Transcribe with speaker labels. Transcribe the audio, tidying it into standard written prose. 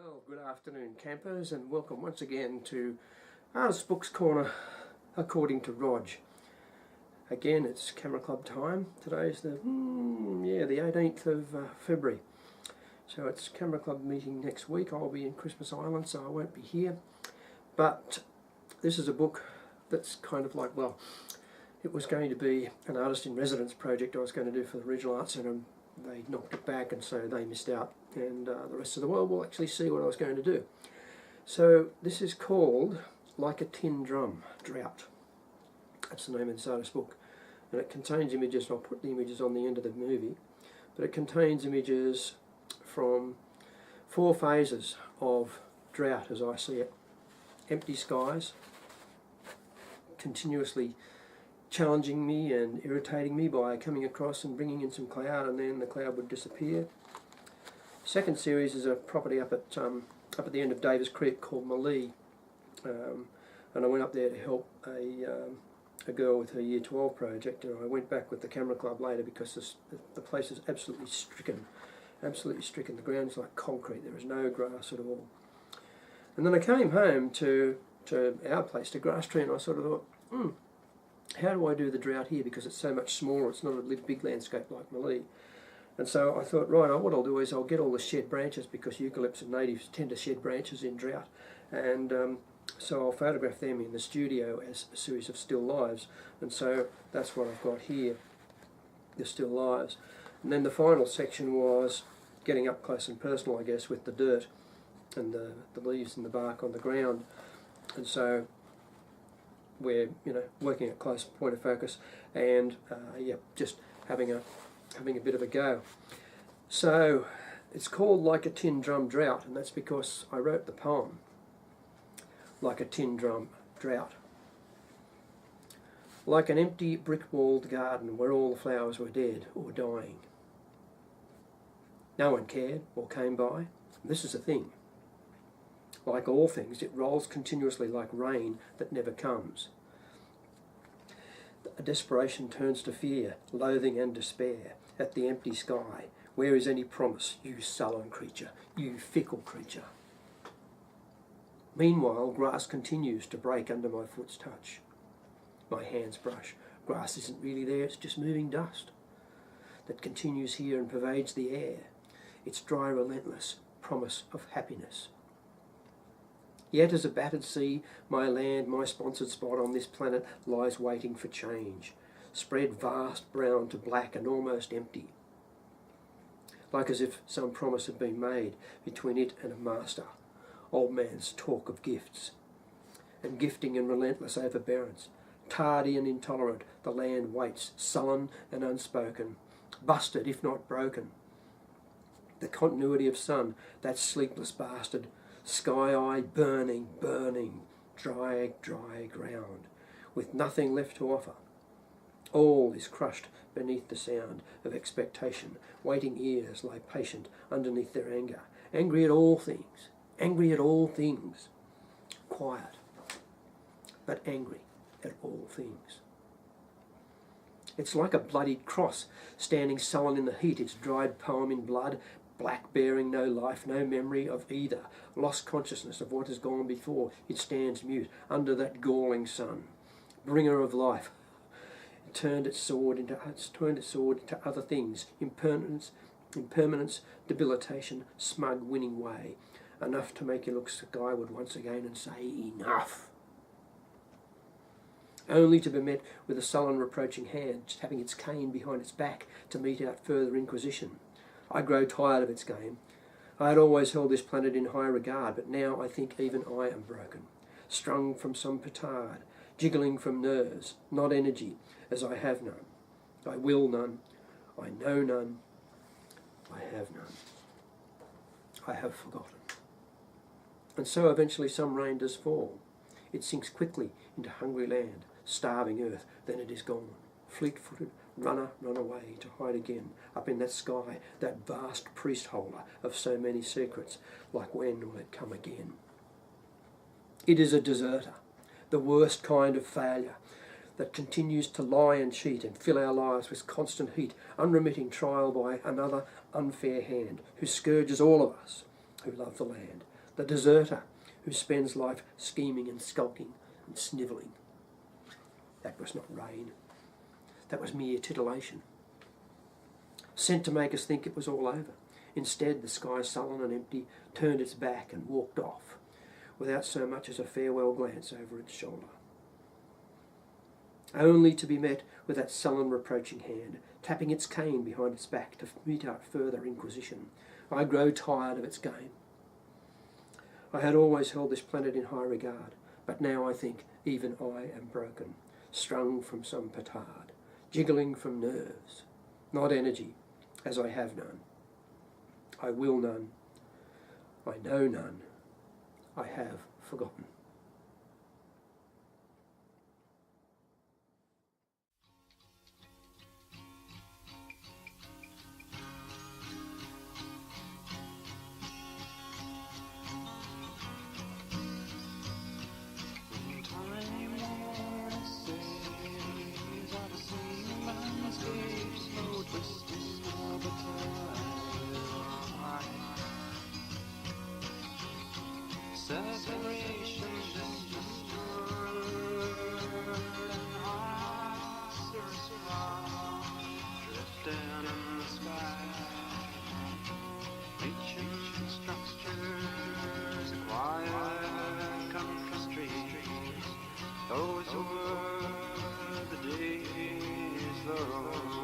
Speaker 1: Well, good afternoon, campers, and welcome once again to Artist Books Corner, according to Rog. Again, it's Camera Club time. Today's the 18th of February. So it's Camera Club meeting next week. I'll be in Christmas Island, so I won't be here. But this is a book that's kind of like, well, it was going to be an artist in residence project I was going to do for the Regional Arts Centre. They knocked it back, and so they missed out, and the rest of the world will actually see what I was going to do. So this is called Like a Tin Drum, Drought. That's the name inside this book, and it contains images, and I'll put the images on the end of the movie, but it contains images from 4 phases of drought as I see it. Empty skies, continuously challenging me and irritating me by coming across and bringing in some cloud, and then the cloud would disappear. Second series is a property up at the end of Davis Creek called Malee, and I went up there to help a girl with her Year 12 project, and I went back with the Camera Club later because the place is absolutely stricken. The ground's like concrete. There is no grass at all. And then I came home to our place, to Grass Tree, and I sort of thought, how do I do the drought here, because it's so much smaller, it's not a big landscape like Malee. And so I thought, right, what I'll do is I'll get all the shed branches, because eucalypts and natives tend to shed branches in drought, and so I'll photograph them in the studio as a series of still lives, and so that's what I've got here, the still lives. And then the final section was getting up close and personal, I guess, with the dirt and the leaves and the bark on the ground, and so we're working at close point of focus, and just having a bit of a go. So it's called Like a Tin Drum Drought, and that's because I wrote the poem like a tin drum drought. Like an empty brick-walled garden where all the flowers were dead or dying. No one cared or came by. This is the thing. Like all things, it rolls continuously like rain that never comes. A desperation turns to fear, loathing and despair at the empty sky. Where is any promise, you sullen creature, you fickle creature? Meanwhile, grass continues to break under my foot's touch. My hands brush. Grass isn't really there, it's just moving dust that continues here and pervades the air. Its dry, relentless promise of happiness. Yet as a battered sea, my land, my sponsored spot on this planet, lies waiting for change, spread vast brown to black and almost empty, like as if some promise had been made between it and a master. Old man's talk of gifts, and gifting and relentless overbearance. Tardy and intolerant, the land waits, sullen and unspoken, busted if not broken. The continuity of sun, that sleepless bastard, sky-eye burning, dry ground, with nothing left to offer. All is crushed beneath the sound of expectation. Waiting ears lie patient underneath their anger, angry at all things, quiet, but angry at all things. It's like a bloodied cross, standing sullen in the heat, its dried poem in blood, black, bearing no life, no memory of either, lost consciousness of what has gone before. It stands mute under that galling sun, bringer of life. It turned its sword into other things, impermanence, debilitation, smug, winning way, enough to make you look skyward once again and say, enough. Only to be met with a sullen, reproaching hand, tapping its cane behind its back to mete out further inquisition. I grow tired of its game. I had always held this planet in high regard, but now I think even I am broken, strung from some petard, jiggling from nerves, not energy, as I have none. I will none. I know none. I have none. I have forgotten. And so eventually some rain does fall. It sinks quickly into hungry land, starving earth, then it is gone. Fleet-footed, run away to hide again, up in that sky, that vast priest-holder of so many secrets, like when will it come again? It is a deserter, the worst kind of failure, that continues to lie and cheat and fill our lives with constant heat, unremitting trial by another unfair hand, who scourges all of us who love the land. the deserter who spends life scheming and skulking and snivelling. That was not rain. That was mere titillation. Sent to make us think it was all over. Instead, the sky, sullen and empty, turned its back and walked off, without so much as a farewell glance over its shoulder. Only to be met with that sullen, reproaching hand, tapping its cane behind its back to mete out further inquisition. I grow tired of its game. I had always held this planet in high regard, but now I think even I am broken, strung from some petard, jiggling from nerves, not energy, as I have none. I will none. I know none. I have forgotten.
Speaker 2: Separation, drifting in the sky, ancient structures, quiet country streets, those were the days, the roads.